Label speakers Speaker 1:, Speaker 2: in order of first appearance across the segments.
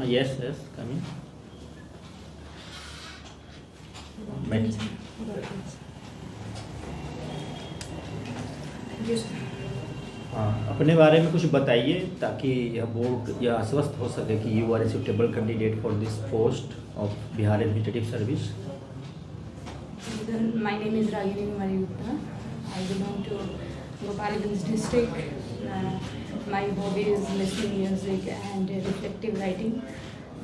Speaker 1: Yes, yes, come in. Thank you, sir. हाँ, अपने बारे में कुछ बताइए ताकि यह बोर्ड यह आश्वस्त हो सके कि you are a suitable candidate for this post of Bihar administrative service.
Speaker 2: My name is Ragini Kumari Gupta. I belong to Gopalganj district. My hobby is listening music and reflective writing.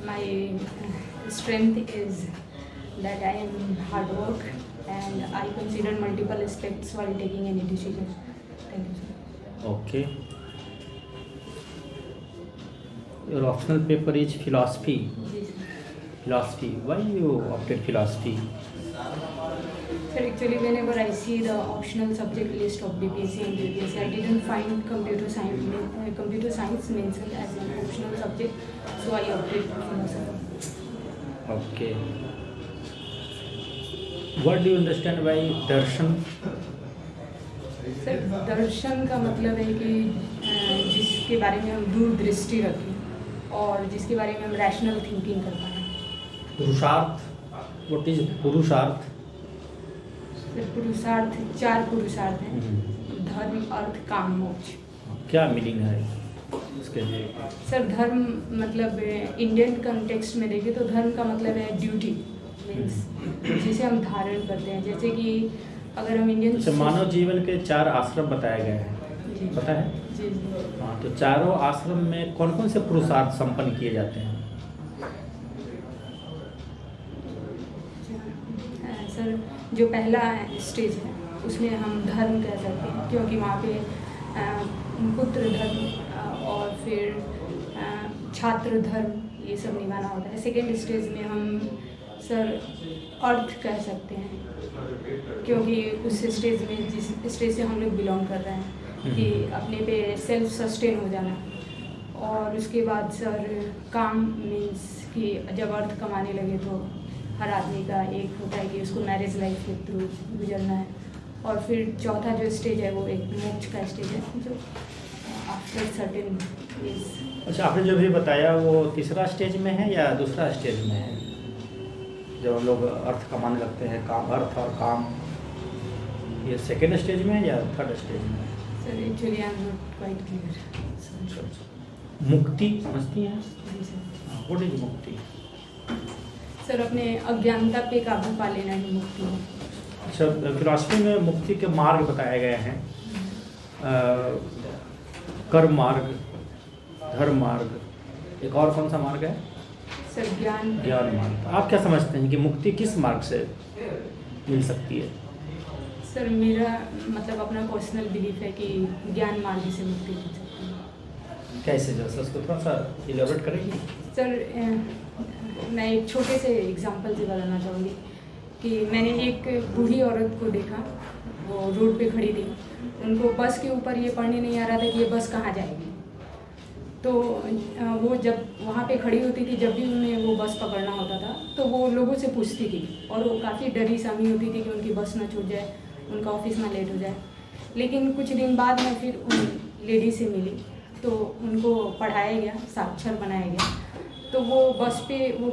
Speaker 2: My strength is that I am hard work and I consider multiple aspects while taking any decision. Thank you, sir.
Speaker 1: Okay. Your optional paper is philosophy.
Speaker 2: Yes, sir.
Speaker 1: Philosophy. Why you opted philosophy?
Speaker 2: Sir, actually, whenever I see the optional subject list of BPSC and JPSC, I didn't find computer science mentioned as an optional subject, so I opted for philosophy.
Speaker 1: Okay. What do you understand by darshan?
Speaker 2: Sir, दर्शन का मतलब है कि जिसके बारे में हम दूरदृष्टि रखें और जिसके बारे में हम रैशनल थिंकिंग कर पाएँ.
Speaker 1: पुरुषार्थ. What is पुरुषार्थ?
Speaker 2: सर, पुरुषार्थ 4 पुरुषार्थ हैं. धर्म, अर्थ, काम, मोक्ष. क्या
Speaker 1: मीनिंग है इसके लिए?
Speaker 2: सर, धर्म मतलब इंडियन कंटेक्स्ट में देखें तो धर्म का मतलब है ड्यूटी, मीन्स जिसे हम धारण करते हैं. जैसे कि अगर हम इंडियन
Speaker 1: मानव जीवन के 4 आश्रम बताए गए हैं, पता है?
Speaker 2: जी.
Speaker 1: हाँ, तो चारों आश्रम में कौन कौन से पुरुषार्थ संपन्न किए जाते हैं?
Speaker 2: सर, जो पहला स्टेज है उसमें हम धर्म कह सकते हैं, क्योंकि वहाँ पे पुत्र धर्म और फिर छात्र धर्म ये सब निभाना होता है. सेकेंड स्टेज में हम सर अर्थ कह सकते हैं, क्योंकि उस स्टेज में जिस स्टेज से हम लोग बिलोंग कर रहे हैं कि अपने पे सेल्फ सस्टेन हो जाना. और उसके बाद सर काम मीन्स कि जब अर्थ कमाने लगे तो हर आदमी का एक होता है कि उसको मैरिज लाइफ के थ्रू गुजरना है. और फिर चौथा जो स्टेज है वो एक मोक्ष का स्टेज है, जो आफ्टर सर्टेन एज.
Speaker 1: अच्छा, आपने जो भी बताया वो तीसरा स्टेज में है या दूसरा स्टेज में है? जब हम लोग अर्थ कमाने लगते हैं, काम, अर्थ और काम, ये सेकेंड स्टेज में है या थर्ड स्टेज में है?
Speaker 2: Sir, actually I am not quite clear.
Speaker 1: मुक्ति समझती हैं?
Speaker 2: जी सर.
Speaker 1: व्हाट इज मुक्ति?
Speaker 2: सर, अपने अज्ञानता पे काबू पा लेना ही मुक्ति है.
Speaker 1: अच्छा, फिलॉसफी में मुक्ति के मार्ग बताए गए हैं. कर्म मार्ग, धर्म मार्ग, एक और कौन सा मार्ग है?
Speaker 2: सर, ज्ञान
Speaker 1: मार्ग. आप क्या समझते हैं कि मुक्ति किस मार्ग से मिल सकती है?
Speaker 2: सर, मेरा मतलब अपना पर्सनल बिलीफ है कि ज्ञान मार्ग से मुक्ति मिल सकती है.
Speaker 1: कैसे, जैसे उसको थोड़ा सा इलेबोरेट करेंगी?
Speaker 2: सर, मैं एक छोटे से एग्जांपल से बताना चाहूँगी कि मैंने एक बूढ़ी औरत को देखा, वो रोड पे खड़ी थी. उनको बस के ऊपर ये पढ़ने नहीं आ रहा था कि ये बस कहाँ जाएगी. तो वो जब वहाँ पे खड़ी होती थी, जब भी उन्हें वो बस पकड़ना होता था तो वो लोगों से पूछती थी, और वो काफ़ी डरी सहमी होती थी कि उनकी बस ना छूट जाए, उनका ऑफिस ना लेट हो जाए. लेकिन कुछ दिन बाद मैं फिर उन लेडी से मिली तो उनको पढ़ाया गया, साक्षर बनाया गया, तो वो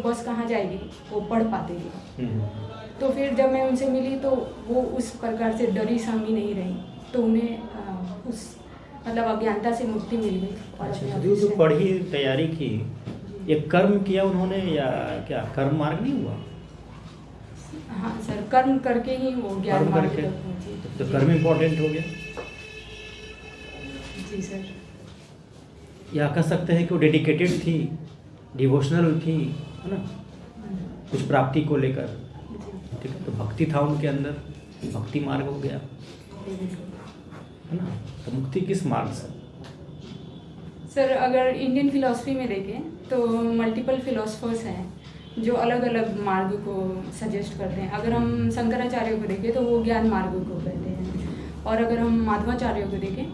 Speaker 2: बस कहाँ जाएगी वो पढ़ पाते थे. तो फिर जब मैं उनसे मिली तो वो उस प्रकार से डरी सहमी नहीं रही, तो उन्हें उस मतलब अज्ञानता से मुक्ति मिल गई.
Speaker 1: अच्छा, जो पढ़ी तैयारी की, एक कर्म किया उन्होंने या क्या कर्म मार्ग नहीं हुआ?
Speaker 2: हाँ सर, कर्म करके ही वो ज्ञान मार्ग तक पहुंची.
Speaker 1: तो कर्म इम्पोर्टेंट हो गया.
Speaker 2: जी सर.
Speaker 1: या कह सकते हैं कि वो डेडिकेटेड थी, डिवोशनल थी, है ना, कुछ प्राप्ति को लेकर. ठीक है, तो भक्ति था उनके अंदर, भक्ति मार्ग हो गया, है ना. तो मुक्ति किस मार्ग से?
Speaker 2: सर, अगर इंडियन फिलॉसफी में देखें तो मल्टीपल फिलोसफर्स हैं जो अलग अलग मार्ग को सजेस्ट करते हैं. अगर हम शंकराचार्य को देखें तो वो ज्ञान मार्ग को कहते हैं, और अगर हम माधवाचार्य को देखें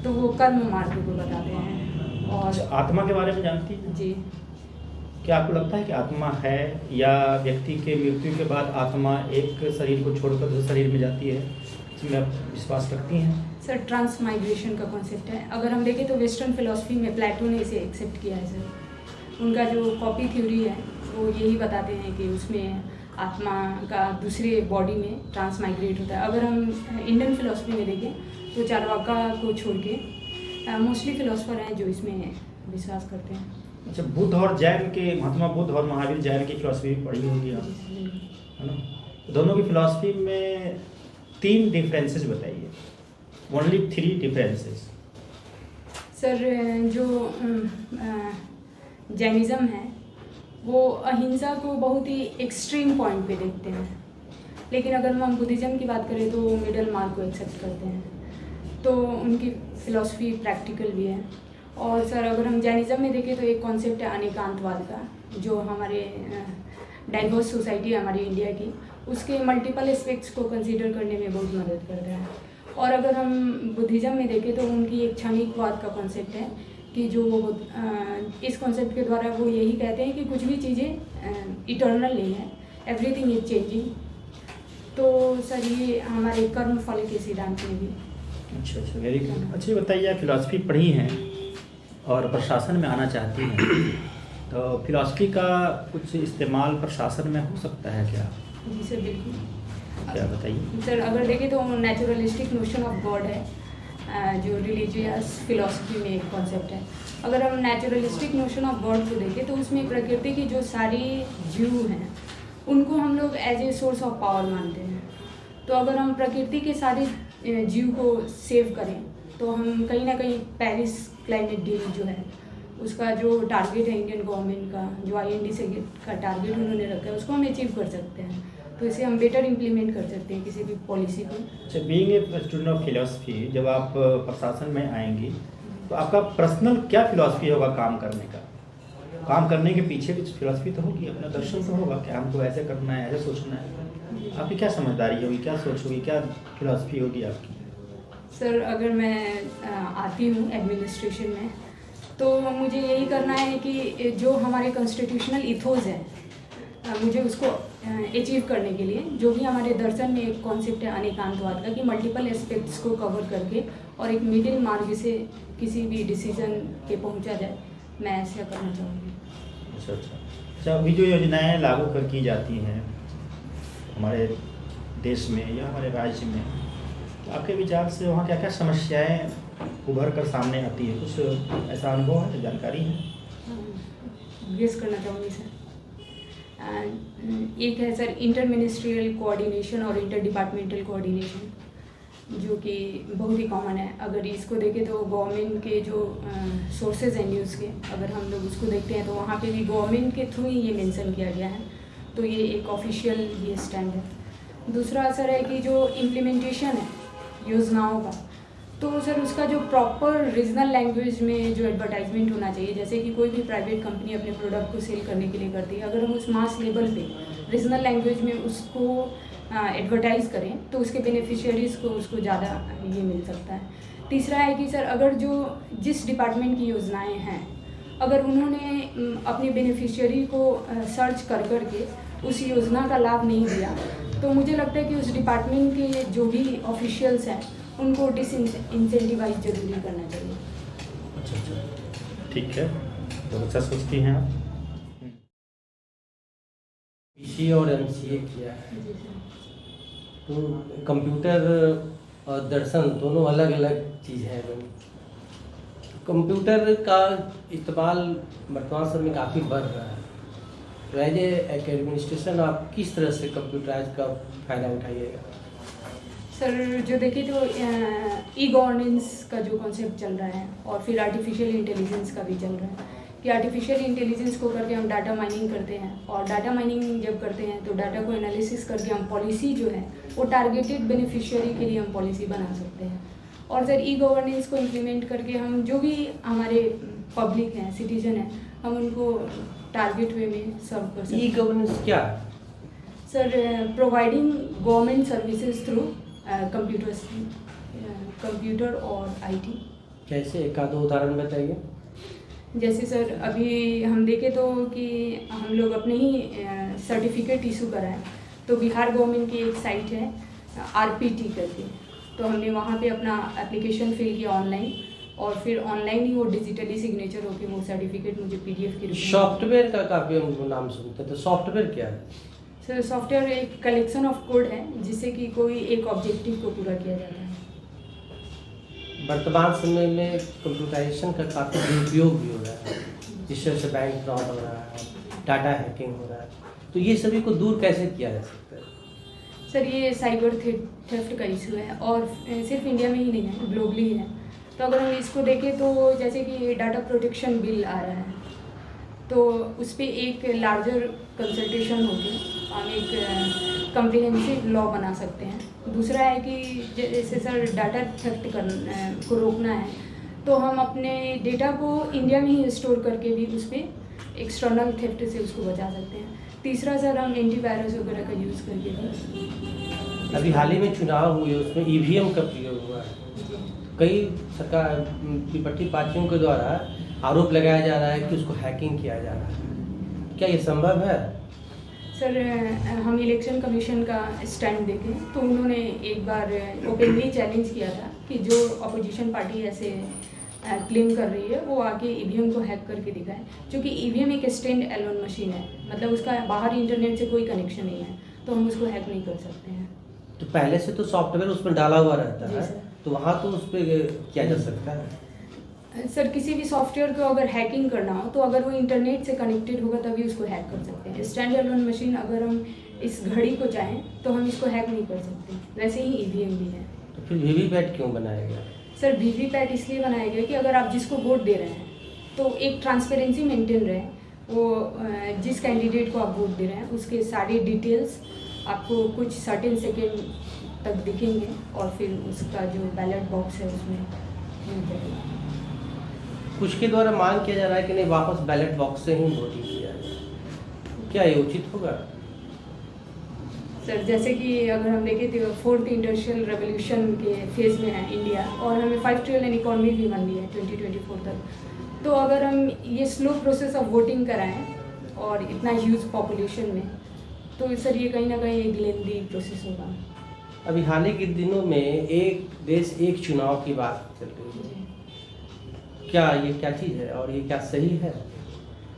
Speaker 2: तो वो कर्म मार्ग को बताते हैं. और
Speaker 1: आत्मा के बारे में जानती हैं?
Speaker 2: जी.
Speaker 1: क्या आपको लगता है कि आत्मा है, या व्यक्ति के मृत्यु के बाद आत्मा एक शरीर को छोड़कर दूसरे शरीर में जाती है, इसमें आप विश्वास रखती हैं?
Speaker 2: सर, ट्रांसमाइग्रेशन का कॉन्सेप्ट है. अगर हम देखें तो वेस्टर्न फिलॉसफी में प्लेटो ने इसे एक्सेप्ट किया है सर. उनका जो कॉपी थ्योरी है वो यही बताते हैं कि उसमें आत्मा का दूसरे बॉडी में ट्रांसमाइग्रेट होता है। अगर हम इंडियन फिलोसफी में देखें तो चारवाका को छोड़ के मोस्टली फिलोसफर हैं जो इसमें विश्वास करते हैं।
Speaker 1: अच्छा, बुद्ध और जैन के, महात्मा बुद्ध और महावीर जैन की फिलॉसफी पढ़ी होगी आप, है ना? दोनों की फिलॉसफी में 3 डिफरेंसेस बताइए, ओनली 3 डिफरेंसेस।
Speaker 2: सर, जो जैनिज़्म है वो अहिंसा को बहुत ही एक्सट्रीम पॉइंट पे देखते हैं, लेकिन अगर हम बुद्धिज़्म की बात करें तो वो मिडल मार्ग को एक्सेप्ट करते हैं। तो उनकी फ़िलॉसफी प्रैक्टिकल भी है। और सर, अगर हम जैनिज़्म में देखें तो एक कॉन्सेप्ट है अनेकांतवाद का, जो हमारे डाइवर्स सोसाइटी है हमारी इंडिया की, उसके मल्टीपल एस्पेक्ट्स को कंसीडर करने में बहुत मदद करता है। और अगर हम बुद्धिज़्म में देखें तो उनकी एक क्षणिकवाद का कॉन्सेप्ट है कि जो इस कॉन्सेप्ट के द्वारा वो यही कहते हैं कि कुछ भी चीज़ें इटर्नल नहीं है, एवरीथिंग इज चेंजिंग। तो सर, ये हमारे कर्म फल के सिद्धांत में भी।
Speaker 1: अच्छा, वेरी गुड। अच्छा, बताइए, आप फिलॉसफी पढ़ी हैं और प्रशासन में आना चाहती हैं, तो फिलॉसफी का कुछ इस्तेमाल प्रशासन में हो सकता है क्या?
Speaker 2: जी सर, बिल्कुल।
Speaker 1: क्या बताइए
Speaker 2: सर, अगर देखें तो नेचुरलिस्टिक नोशन ऑफ गॉड है, जो रिलीजियस फिलॉसफी में एक कॉन्सेप्ट है। अगर हम नेचुरलिस्टिक नोशन ऑफ गॉड को देखें तो उसमें प्रकृति की जो सारी जीव हैं उनको हम लोग as a source of power मानते हैं। तो अगर हम प्रकृति के सारे जीव को सेव करें तो हम कहीं ना कहीं पेरिस क्लाइमेट डील जो है उसका जो टारगेट है इंडियन गवर्नमेंट का, जो IND का टारगेट उन्होंने रखा है, उसको हम अचीव कर सकते हैं। तो इसे हम बेटर इम्प्लीमेंट कर सकते हैं किसी भी पॉलिसी को।
Speaker 1: अच्छा, being a student of philosophy, जब आप प्रशासन में आएंगी तो आपका पर्सनल क्या फिलॉसफी होगा काम करने का? काम करने के पीछे भी फिलॉसफी तो होगी, अपना दर्शन तो होगा कि हमको ऐसे करना है, ऐसे सोचना है। आपकी क्या समझदारी होगी, क्या सोच होगी, क्या फिलॉसफी होगी आपकी?
Speaker 2: सर, अगर मैं आती हूँ एडमिनिस्ट्रेशन में तो मुझे यही करना है कि जो हमारे कॉन्स्टिट्यूशनल इथोस है मुझे उसको अचीव करने के लिए, जो भी हमारे दर्शन में एक कॉन्सेप्ट है अनेकांतवाद का, कि मल्टीपल एस्पेक्ट्स को कवर करके और एक मिडिल मार्ग से किसी भी डिसीजन पे पहुंचा जाए, मैं ऐसा करना चाहूँगी।
Speaker 1: अच्छा, अभी जो योजनाएं लागू कर की जाती हैं हमारे देश में या हमारे राज्य में, तो आपके विचार से वहाँ क्या क्या समस्याएं उभर कर सामने आती है? कुछ ऐसा अनुभव है, जानकारी है?
Speaker 2: गेस करना चाहूँगी सर। एक है सर इंटर मिनिस्ट्रियल कोऑर्डिनेशन और इंटर डिपार्टमेंटल कोऑर्डिनेशन, जो कि बहुत ही कॉमन है। अगर इसको देखें तो गवर्नमेंट के जो सोर्सेज हैं न्यूज़ के, अगर हम लोग उसको देखते हैं तो वहाँ पे भी गवर्नमेंट के थ्रू ही ये मेंशन किया गया है, तो ये एक ऑफिशियल ये स्टैंड है। दूसरा असर है कि जो इम्प्लीमेंटेशन है योजनाओं का, तो सर उसका जो प्रॉपर रीजनल लैंग्वेज में जो एडवर्टाइजमेंट होना चाहिए, जैसे कि कोई भी प्राइवेट कंपनी अपने प्रोडक्ट को सेल करने के लिए करती है, अगर हम उस मास लेवल पे रीजनल लैंग्वेज में उसको एडवर्टाइज़ करें तो उसके बेनिफिशियरीज़ को उसको ज़्यादा ये मिल सकता है। तीसरा है कि सर अगर जिस डिपार्टमेंट की योजनाएं हैं, अगर उन्होंने अपने बेनिफिशियरी को सर्च कर के उस योजना का लाभ नहीं दिया, तो मुझे लगता है कि उस डिपार्टमेंट के जो भी ऑफिशियल्स हैं उनको डिसइंसेंटिवाइज जरूरी करना चाहिए।
Speaker 1: अच्छा, ठीक है, तो अच्छा सोचती हैं आप।
Speaker 3: BCA और MCA किया है, तो कंप्यूटर और दर्शन दोनों अलग अलग चीज़ है। कंप्यूटर का इस्तेमाल वर्तमान समय में काफ़ी बढ़ रहा है, तो एज ए एडमिनिस्ट्रेशन आप किस तरह से कंप्यूटराइज का फ़ायदा उठाइएगा?
Speaker 2: सर, जो देखिए तो ई गवर्नेंस का जो कॉन्सेप्ट चल रहा है और फिर आर्टिफिशियल इंटेलिजेंस का भी चल रहा है कि आर्टिफिशियल इंटेलिजेंस को करके हम डाटा माइनिंग करते हैं, और डाटा माइनिंग जब करते हैं तो डाटा को एनालिसिस करके हम पॉलिसी जो है वो टारगेटेड बेनिफिशियरी के लिए हम पॉलिसी बना सकते हैं। और सर ई गवर्नेंस को इम्प्लीमेंट करके हम जो भी हमारे पब्लिक हैं, सिटीजन हैं, हम उनको टारगेट वे में सर्व कर सकते हैं।
Speaker 3: ई गवर्नेंस क्या है?
Speaker 2: Sir, providing government services through computer और IT।
Speaker 3: कैसे, एक आध उदाहरण बताइए।
Speaker 2: जैसे सर अभी हम देखें तो कि हम लोग अपने ही सर्टिफिकेट इशू कराएं, तो बिहार गवर्नमेंट की एक साइट है RPT करके, तो हमने वहाँ पे अपना एप्लीकेशन फिल किया ऑनलाइन, और फिर ऑनलाइन ही वो डिजिटली सिग्नेचर होके वो सर्टिफिकेट मुझे PDF के रूप में।
Speaker 3: सॉफ्टवेयर का काफ़ी हम नाम सुनते हैं, तो सॉफ्टवेयर क्या है?
Speaker 2: सर सॉफ्टवेयर एक कलेक्शन ऑफ कोड है जिससे कि कोई एक ऑब्जेक्टिव को पूरा किया जाता है।
Speaker 3: वर्तमान समय में कंप्यूटराइजेशन का काफ़ी दुरुपयोग भी हो रहा है, जिस तरह से बैंक फ्रॉड हो रहा है, डाटा हैकिंग हो रहा है, तो ये सभी को दूर कैसे किया जा सकता है?
Speaker 2: सर ये साइबर थेफ्ट का इशू है और सिर्फ इंडिया में ही नहीं है, ग्लोबली है। तो अगर हम इसको देखें तो जैसे कि डाटा प्रोटेक्शन बिल आ रहा है, तो उस पर एक लार्जर कंसल्टेशन होगी, हम एक कम्प्रिहेंसिव लॉ बना सकते हैं। दूसरा है कि जैसे सर डाटा थेफ्ट को रोकना है, तो हम अपने डेटा को इंडिया में ही स्टोर करके भी उस पर एक्सटर्नल थेफ्ट से उसको बचा सकते हैं। तीसरा सर हम एंटीवायरस वगैरह का यूज़ करके भी।
Speaker 3: अभी हाल ही में चुनाव हुए, उसमें EVM का प्रयोग हुआ है। कई सरकार विपक्षी पार्टियों के द्वारा आरोप लगाया जा रहा है कि उसको हैकिंग किया जा रहा है, क्या ये संभव है?
Speaker 2: सर हम इलेक्शन कमीशन का स्टैंड देखें तो उन्होंने एक बार ओपनली चैलेंज किया था कि जो अपोजिशन पार्टी ऐसे क्लेम कर रही है वो आके EVM को हैक करके दिखाए, क्योंकि EVM एक स्टैंड एलोन मशीन है, मतलब उसका बाहर इंटरनेट से कोई कनेक्शन नहीं है, तो हम उसको हैक नहीं कर सकते हैं।
Speaker 3: तो पहले से तो सॉफ्टवेयर उसमें डाला हुआ रहता
Speaker 2: जी
Speaker 3: है,
Speaker 2: सर।
Speaker 3: तो वहाँ तो उस पर किया जा सकता है।
Speaker 2: सर किसी भी सॉफ्टवेयर को अगर हैकिंग करना हो तो अगर वो इंटरनेट से कनेक्टेड होगा तभी उसको हैक कर सकते हैं। स्टैंड एलोन मशीन अगर हम इस घड़ी को चाहें तो हम इसको हैक नहीं कर सकते, वैसे ही EVM भी है।
Speaker 3: तो फिर VVPAT क्यों बनाया गया?
Speaker 2: सर VVPAT इसलिए बनाया गया कि अगर आप जिसको वोट दे रहे हैं तो एक ट्रांसपेरेंसी मेंटेन रहे, वो जिस कैंडिडेट को आप वोट दे रहे हैं उसके सारे डिटेल्स आपको कुछ सर्टेन सेकेंड तक दिखेंगे और फिर उसका जो बैलेट बॉक्स है उसमें मिल जाएगा।
Speaker 3: कुछ के द्वारा मांग किया जा रहा है कि नहीं, वापस बैलेट बॉक्स से ही वोटिंग किया जाए, क्या ये उचित होगा?
Speaker 2: सर जैसे कि अगर हम देखें तो 4th इंडस्ट्रियल रेवोल्यूशन के फेज़ में है इंडिया और हमें 5 ट्रिलियन इकॉनमी भी बन रही है 2024 तक, तो अगर हम ये स्लो प्रोसेस ऑफ वोटिंग कराएं और इतना ह्यूज पॉपुलेशन में, तो सर ये कहीं ना कहीं एक लेंदी प्रोसेस होगा।
Speaker 3: अभी हाल ही के दिनों में एक देश एक चुनाव की बात चल रही है, क्या ये क्या चीज़ है और ये क्या सही है?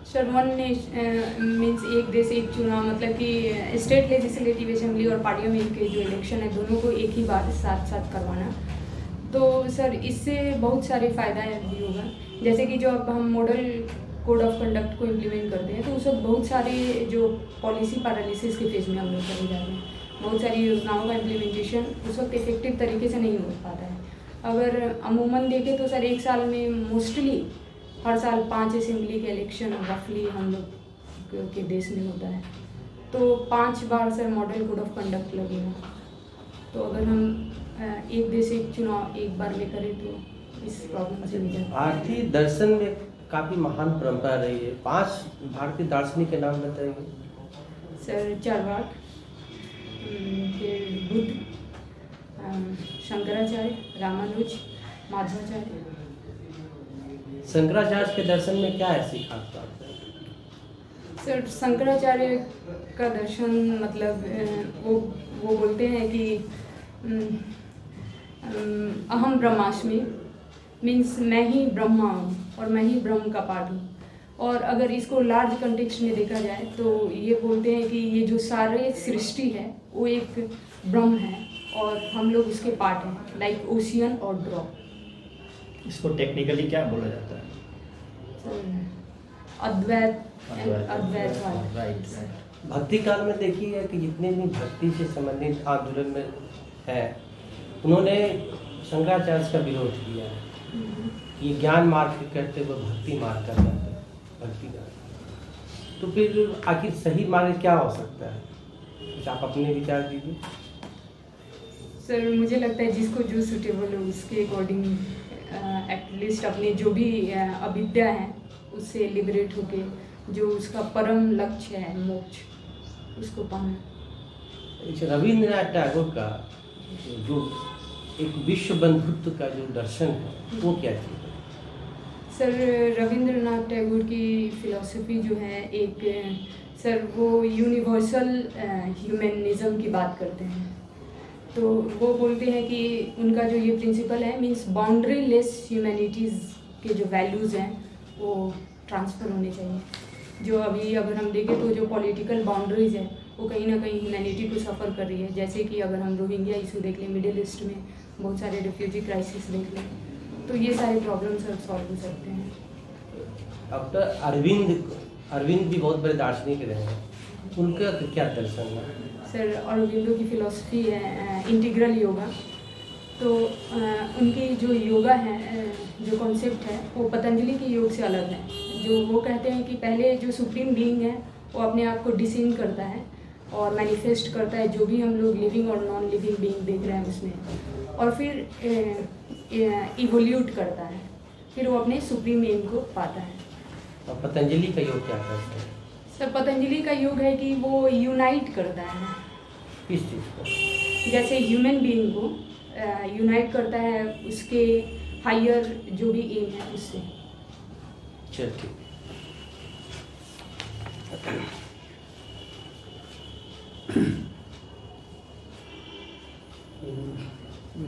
Speaker 2: सर मीन्स एक देश एक चुनाव, मतलब कि स्टेट लेजिस्लेटिव असेंबली और पार्लियामेंट के जो इलेक्शन है दोनों को एक ही बार साथ साथ करवाना, तो सर इससे बहुत सारे फ़ायदा भी होगा। जैसे कि जो अब हम मॉडल कोड ऑफ कंडक्ट को इम्प्लीमेंट करते हैं तो उस वक्त बहुत सारे जो पॉलिसी पैरालिसिस के फेज में हम लोग चले जाते हैं, बहुत सारी योजनाओं का इम्प्लीमेंटेशन उस वक्त इफेक्टिव तरीके से नहीं हो पाता है। अगर अमूमन देखें तो सर एक साल में मोस्टली हर साल 5 असेंबली के इलेक्शन रफली हम लोग के देश में होता है, तो 5 बार sir model code of conduct लगेगा। तो अगर हम एक देश एक चुनाव एक बार में करें तो इस प्रॉब्लम से भी जाए।
Speaker 3: भारतीय दर्शन में काफ़ी महान परंपरा रही है, 5 भारतीय दार्शनिक के नाम बताएंगे?
Speaker 2: सर चारवाक, फिर बुद्ध, शंकराचार्य, रामानुज, माधवाचार्य।
Speaker 3: शंकराचार्य के दर्शन में क्या ऐसी खास बात है?
Speaker 2: सर शंकराचार्य का दर्शन मतलब वो बोलते हैं कि अहम ब्रह्मास्मि, मीन्स मैं ही ब्रह्मा हूँ और मैं ही ब्रह्म का पार्ट हूँ। और अगर इसको लार्ज कंटेक्स्ट में देखा जाए तो ये बोलते हैं कि ये जो सारे सृष्टि है वो एक ब्रह्म है और हम लोग उसके पार्ट हैं, लाइक ओशियन और ड्रॉप।
Speaker 1: इसको टेक्निकली क्या बोला जाता है?
Speaker 2: अद्वैत वाला।
Speaker 1: राइट।
Speaker 3: भक्ति काल में देखिए कि जितने भी भक्ति से संबंधित आंदोलन में है उन्होंने शंकराचार्य का विरोध किया है। ये ज्ञान मार्ग करते हुए भक्ति मार्ग कर जाते हैं, भक्ति का। तो फिर आखिर सही मार्ग क्या हो सकता है? कुछ आप अपने विचार दीजिए।
Speaker 2: सर मुझे लगता है जिसको जो सूटेबल हो उसके अकॉर्डिंग एटलीस्ट अपने जो भी अविद्या है उससे लिबरेट होके जो उसका परम लक्ष्य है मोक्ष, उसको पाना।
Speaker 3: रविंद्रनाथ टैगोर का जो एक विश्व बंधुत्व का जो दर्शन है वो क्या चीज़ है?
Speaker 2: सर रविंद्रनाथ टैगोर की फिलॉसफी जो है एक सर वो यूनिवर्सल ह्यूमनिज्म की बात करते हैं, तो वो बोलते हैं कि उनका जो ये प्रिंसिपल है मीन्स बाउंड्री लेस ह्यूमैनिटीज़ के जो वैल्यूज़ हैं वो ट्रांसफ़र होने चाहिए। जो अभी अगर हम देखें तो जो पॉलिटिकल बाउंड्रीज़ हैं वो कहीं ना कहीं ह्यूमैनिटी को सफ़र कर रही है। जैसे कि अगर हम रोहिंग्या इशू देख लें, मिडिल ईस्ट में बहुत सारे रिफ्यूजी क्राइसिस देख लें, तो ये सारे प्रॉब्लम्स अब सॉल्व हो सकते हैं।
Speaker 3: डॉक्टर अरविंद भी बहुत बड़े दार्शनिक रहे हैं, उनका क्या दर्शन है?
Speaker 2: सर अरविंदो की फ़िलॉसफी है इंटीग्रल योगा। तो उनकी जो योगा है, जो कॉन्सेप्ट है वो पतंजलि के योग से अलग है। जो वो कहते हैं कि पहले जो सुप्रीम बीइंग है वो अपने आप को डिसीन करता है और मैनिफेस्ट करता है जो भी हम लोग लिविंग और नॉन लिविंग बीइंग देख रहे हैं उसमें, और फिर इवोल्यूट करता है, फिर वो अपने सुप्रीम एम को पाता है।
Speaker 3: और पतंजलि का योग क्या करते हैं?
Speaker 2: सर पतंजलि का योग है कि वो यूनाइट करता है,
Speaker 3: किस चीज़ को?
Speaker 2: जैसे ह्यूमन बीइंग को यूनाइट करता है उसके हायर जो भी एम है उससे।
Speaker 3: चल ठीक।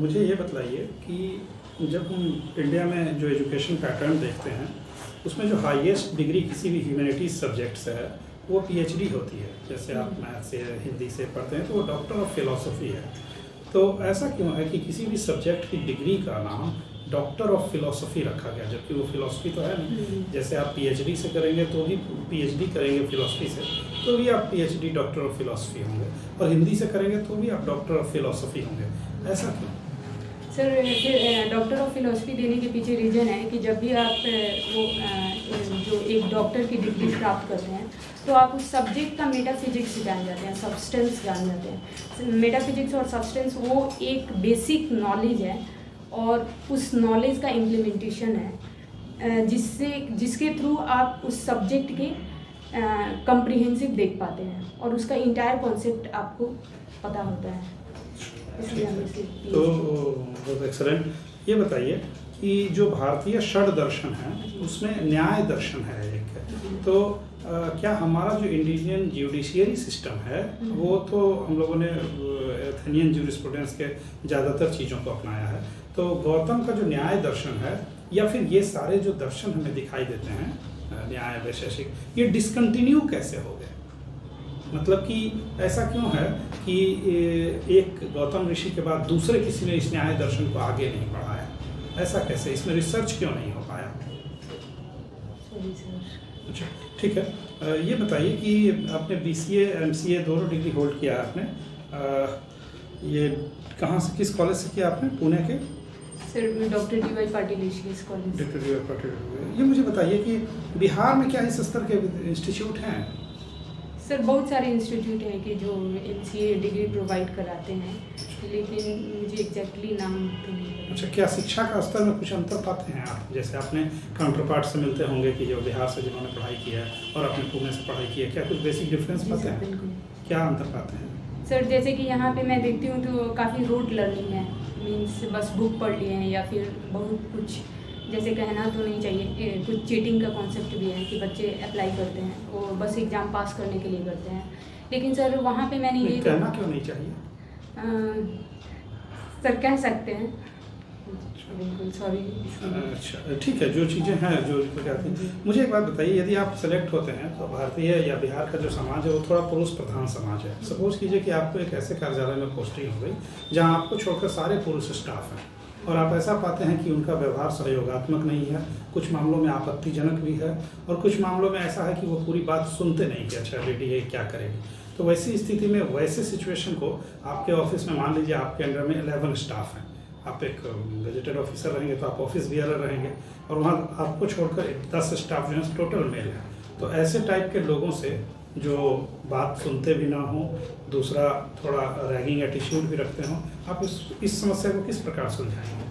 Speaker 4: मुझे ये बतलाइए कि जब हम इंडिया में जो एजुकेशन पैटर्न देखते हैं उसमें जो हाईएस्ट डिग्री किसी भी ह्यूमैनिटीज़ सब्जेक्ट से है वो पीएचडी होती है। जैसे आप मैथ से हिंदी से पढ़ते हैं तो वो डॉक्टर ऑफ फिलॉसफी है। तो ऐसा क्यों है कि किसी भी सब्जेक्ट की डिग्री का नाम डॉक्टर ऑफ फिलॉसफी रखा गया, जबकि वो फिलॉसफी तो है नहीं। जैसे आप पीएचडी से करेंगे तो भी पीएचडी करेंगे फिलॉसफी से तो भी आप पीएचडी डॉक्टर ऑफ फिलॉसफी होंगे, और हिंदी से करेंगे तो भी आप डॉक्टर ऑफ फिलॉसफी होंगे। ऐसा क्यों?
Speaker 2: सर फिर डॉक्टर ऑफ फिलॉसफी देने के पीछे रीज़न है कि जब भी आप वो जो एक डॉक्टर की डिग्री प्राप्त करते हैं तो आप उस सब्जेक्ट का मेटाफिजिक्स जान जाते हैं, सब्सटेंस जान जाते हैं। मेटाफिजिक्स और सब्सटेंस वो एक बेसिक नॉलेज है और उस नॉलेज का इम्प्लीमेंटेशन है जिसके थ्रू आप उस सब्जेक्ट के कम्प्रिहेंसिव देख पाते हैं और उसका इंटायर कॉन्सेप्ट आपको पता होता है। इसलिए हम इसे
Speaker 4: तो बहुत एक्सलेंट। ये बताइए कि जो भारतीय षड दर्शन है उसमें न्याय दर्शन है एक, तो क्या हमारा जो इंडियन जुडिशियरी सिस्टम है वो तो हम लोगों ने एथेनियन ज्यूरिस्प्रूडेंस के ज़्यादातर चीज़ों को अपनाया है, तो गौतम का जो न्याय दर्शन है या फिर ये सारे जो दर्शन हमें दिखाई देते हैं न्याय वैशेषिक, ये डिसकंटिन्यू कैसे हो गए? मतलब कि ऐसा क्यों है कि एक गौतम ऋषि के बाद दूसरे किसी ने इस न्याय दर्शन को आगे नहीं बढ़ाया? ऐसा कैसे? इसमें रिसर्च क्यों नहीं हो पाया? अच्छा ठीक है। ये बताइए कि आपने BCA MCA दोनों डिग्री होल्ड किया है आपने, ये कहाँ से, किस कॉलेज से किया आपने? पुणे के?
Speaker 2: Sir doctor DY Patil Asia's college.
Speaker 4: Doctor DY Patil. ये मुझे बताइए कि बिहार में क्या इस स्तर के इंस्टीट्यूट हैं?
Speaker 2: सर बहुत सारे इंस्टीट्यूट हैं कि जो MCA डिग्री प्रोवाइड कराते हैं, लेकिन मुझे एग्जैक्टली नाम तो नहीं पता।
Speaker 4: अच्छा, क्या शिक्षा का स्तर में कुछ अंतर पाते हैं आप? जैसे आपने काउंटर पार्ट से मिलते होंगे कि जो बिहार से जिन्होंने पढ़ाई की है और अपने पुणे से पढ़ाई की है, क्या कुछ बेसिक डिफरेंस पाते हैं?
Speaker 2: बिल्कुल।
Speaker 4: क्या अंतर पाते हैं?
Speaker 2: सर जैसे कि यहाँ पे मैं देखती हूँ तो काफ़ी रूट लर्निंग है, मीन्स बस बुक पढ़ लिए हैं या फिर बहुत कुछ, जैसे कहना तो नहीं चाहिए, कुछ चीटिंग का कॉन्सेप्ट भी है कि बच्चे अप्लाई करते हैं वो बस एग्ज़ाम पास करने के लिए करते हैं। लेकिन सर वहाँ पे मैंने ये
Speaker 4: कहना क्यों नहीं चाहिए?
Speaker 2: सर कह सकते हैं, बिल्कुल सॉरी।
Speaker 4: अच्छा ठीक है, जो चीज़ें हैं जो कहते हैं। मुझे एक बात बताइए, यदि आप सेलेक्ट होते हैं तो भारतीय या बिहार का जो समाज है वो थोड़ा पुरुष प्रधान समाज है। सपोज कीजिए कि आपको एक ऐसे कार्यालय में पोस्टिंग हो गई जहाँ आपको छोड़कर सारे पुरुष स्टाफ हैं और आप ऐसा पाते हैं कि उनका व्यवहार सहयोगात्मक नहीं है, कुछ मामलों में आपत्तिजनक भी है और कुछ मामलों में ऐसा है कि वो पूरी बात सुनते नहीं कि अच्छा बेटी ये क्या करेगी। तो वैसी स्थिति में, वैसे सिचुएशन को आपके ऑफिस में, मान लीजिए आपके अंडर में 11 स्टाफ हैं, आप एक गजेटेड ऑफिसर रहेंगे तो आप ऑफिस बियरर रहेंगे और वहाँ आपको छोड़कर 10 स्टाफ जो है टोटल मेल है। तो ऐसे टाइप के लोगों से जो बात सुनते भी ना हो, दूसरा थोड़ा रैगिंग एटीट्यूड भी रखते हों, आप इस समस्या को किस प्रकार सुलझाएंगे?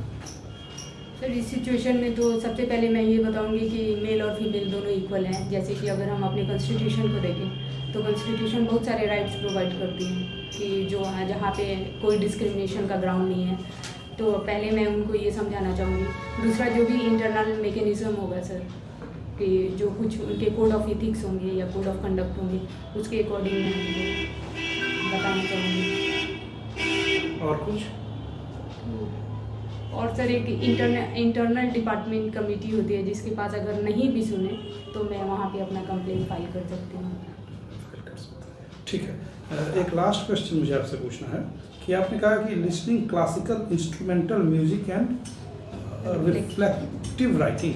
Speaker 2: सर इस सिचुएशन में तो सबसे पहले मैं ये बताऊंगी कि मेल और फीमेल दोनों इक्वल हैं। जैसे कि अगर हम अपने कॉन्स्टिट्यूशन को देखें तो कॉन्स्टिट्यूशन बहुत सारे राइट्स प्रोवाइड करती है कि जो जहाँ पे कोई डिस्क्रिमिनेशन का ग्राउंड नहीं है, तो पहले मैं उनको ये समझाना चाहूँगी। दूसरा जो भी इंटरनल मैकेनिज़्म होगा सर, कि जो कुछ उनके कोड ऑफ इथिक्स होंगे या कोड ऑफ कंडक्ट होंगे, उसके अकॉर्डिंग मैं उनको बताना चाहूँगी।
Speaker 4: और कुछ?
Speaker 2: और सर एक इंटरनल डिपार्टमेंट कमेटी होती है जिसके पास अगर नहीं भी सुने तो मैं वहाँ पे अपना कंप्लेंट फाइल कर सकती हूँ।
Speaker 4: ठीक है, एक लास्ट क्वेश्चन मुझे आपसे पूछना है कि आपने कहा कि listening classical instrumental music and reflective writing.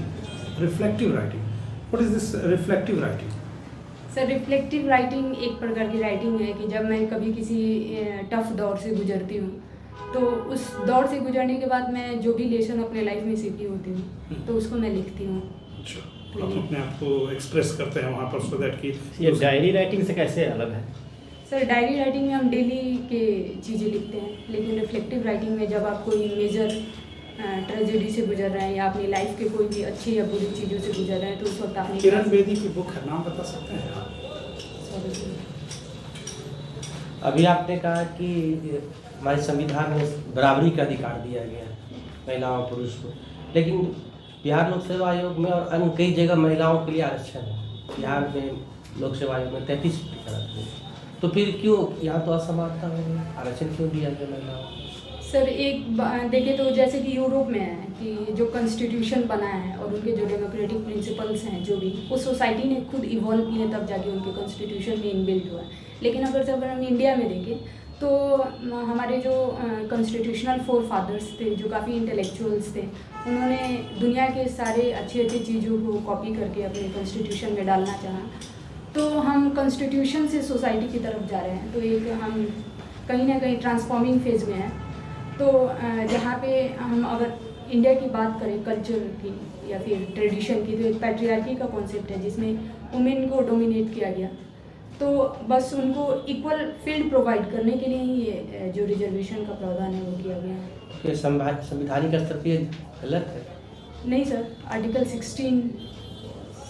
Speaker 4: What is this reflective writing?
Speaker 2: Sir reflective writing एक प्रकार की राइटिंग है कि जब मैं कभी किसी टफ दौर से गुजरती हूँ तो उस दौर से गुजरने के बाद मैं जो भी लेसन अपने लाइफ में सीखी होती हूँ तो उसको मैं लिखती हूँ।
Speaker 4: अच्छा, आप अपने आप को एक्सप्रेस करते हैं वहाँ पर, सो दैट कि
Speaker 1: ये डायरी राइटिंग से कैसे अलग है?
Speaker 2: सर डायरी राइटिंग में हम डेली के चीज़ें लिखते हैं, लेकिन रिफ्लेक्टिव राइटिंग में जब आप कोई मेजर ट्रेजेडी से गुजर रहे हैं या अपनी लाइफ के कोई भी अच्छी या बुरी चीज़ों से गुजर रहे हैं तो उस वक्त आपने
Speaker 4: किरण बेदी की बुक है, नाम बता सकते हैं आप?
Speaker 3: अभी आपने कहा कि हमारे संविधान में बराबरी का अधिकार दिया गया है महिलाओं पुरुष को, लेकिन बिहार लोक सेवा आयोग में और अन्य कई जगह महिलाओं के लिए आरक्षण है। बिहार में लोक सेवा आयोग में 33% है, तो फिर क्यों यहाँ तो असमानता है, आरक्षण क्यों दिया गया महिलाओं को?
Speaker 2: सर एक देखें तो जैसे कि यूरोप में है कि जो कॉन्स्टिट्यूशन बना है और उनके जो डेमोक्रेटिक प्रिंसिपल्स हैं जो भी उस सोसाइटी ने खुद इवॉल्व किए तब जाके उनके कॉन्स्टिट्यूशन में इनबिल्ट हुआ है। लेकिन अगर जब हम इंडिया में देखें तो हमारे जो कॉन्स्टिट्यूशनल फोर फादर्स थे जो काफ़ी इंटेलेक्चुअल्स थे, उन्होंने दुनिया के सारे अच्छी अच्छी चीज़ों को कॉपी करके अपने कॉन्स्टिट्यूशन में डालना चाहा। तो हम कॉन्स्टिट्यूशन से सोसाइटी की तरफ जा रहे हैं, तो एक हम कहीं ना कहीं ट्रांसफॉर्मिंग फेज में हैं। तो जहाँ पे हम अगर इंडिया की बात करें कल्चर की या फिर ट्रेडिशन की, तो एक पैट्रियार्की का कॉन्सेप्ट है जिसमें वुमेन को डोमिनेट किया गया। तो बस उनको इक्वल फील्ड प्रोवाइड करने के लिए ही ये जो रिजर्वेशन का प्रावधान है वो किया गया है।
Speaker 3: ये संवैधानिक स्तर पर गलत है?
Speaker 2: नहीं सर, आर्टिकल 16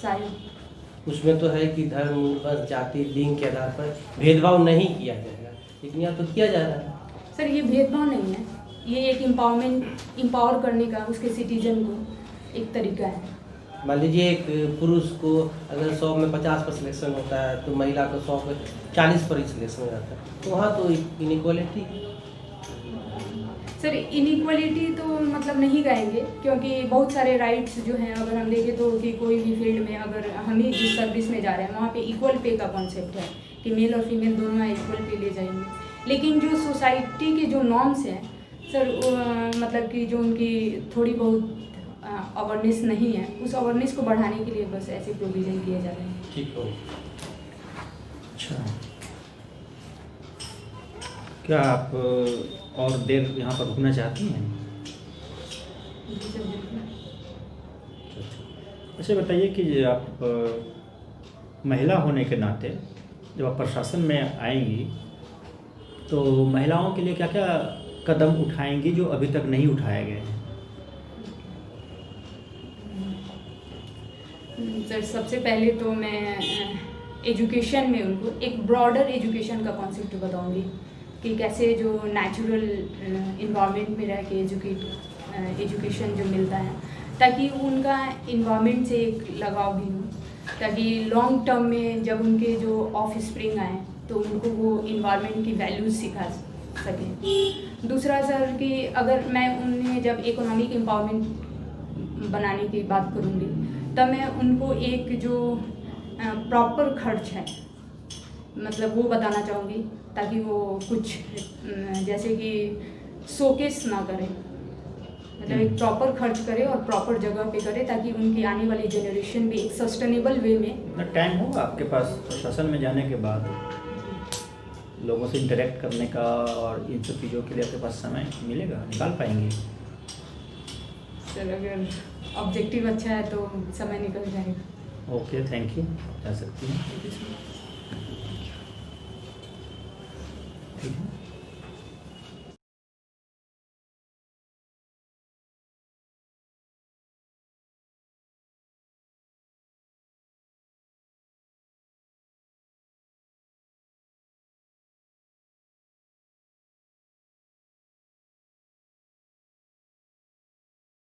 Speaker 2: शायद
Speaker 3: उसमें तो है कि धर्म, वर्ग, जाति, लिंग के आधार पर भेदभाव नहीं किया जाएगा, लेकिन यहाँ तो किया जा रहा है।
Speaker 2: सर ये भेदभाव नहीं है, ये एक एम्पावर करने का उसके सिटीजन को एक तरीका है।
Speaker 3: मान लीजिए एक पुरुष को अगर 100 में 50 पर सिलेक्शन होता है तो महिला को 100 पर 40 पर ही सिलेक्शन हो जाता है, तो वहाँ तो इनइक्वालिटी।
Speaker 2: सर इनइक्वालिटी तो मतलब नहीं कहेंगे, क्योंकि बहुत सारे राइट्स जो हैं अगर हम देखें तो कि कोई भी फील्ड में अगर हम ही जिस सर्विस में जा रहे हैं वहाँ पे इक्वल पे का कॉन्सेप्ट है कि मेल और फीमेल दोनों इक्वल पे ले जाएंगे। लेकिन जो सोसाइटी के जो नॉर्म्स हैं सर मतलब कि जो उनकी थोड़ी बहुत अवेयरनेस नहीं है, उस अवेयरनेस को बढ़ाने के लिए बस ऐसे प्रोविज़न किए जा रहे हैं।
Speaker 3: ठीक हो।
Speaker 1: अच्छा, क्या आप और देर यहाँ पर रुकना चाहती हैं? अच्छा बताइए कि आप महिला होने के नाते जब आप प्रशासन में आएंगी तो महिलाओं के लिए क्या क्या कदम उठाएंगी जो अभी तक नहीं उठाए गए हैं?
Speaker 2: सर सबसे पहले तो मैं एजुकेशन में उनको एक ब्रॉडर एजुकेशन का कॉन्सेप्ट बताऊंगी कि कैसे जो नेचुरल इन्वायरमेंट में रह के एजुकेशन जो मिलता है, ताकि उनका इन्वायरमेंट से एक लगाव भी हो, ताकि लॉन्ग टर्म में जब उनके जो ऑफ स्प्रिंग आए तो उनको वो इन्वायरमेंट की वैल्यूज़ सिखा सकें। दूसरा सर कि अगर मैं उन्हें जब इकोनॉमिक एम्पावरमेंट बनाने की बात करूँगी तब मैं उनको एक जो प्रॉपर खर्च है मतलब वो बताना चाहूँगी, ताकि वो कुछ जैसे कि शोकेस ना करें, मतलब एक प्रॉपर खर्च करे और प्रॉपर जगह पे करे, ताकि उनकी आने वाली जनरेशन भी एक सस्टेनेबल वे में।
Speaker 1: टाइम होगा आपके पास प्रशासन में जाने के बाद लोगों से इंटरेक्ट करने का और इन सब चीज़ों के लिए आपके पास समय मिलेगा, निकाल पाएंगे?
Speaker 2: सर अगर ऑब्जेक्टिव अच्छा है तो समय निकल जाएगा।
Speaker 1: ओके, थैंक यू, जा सकती हैं। ठीक है।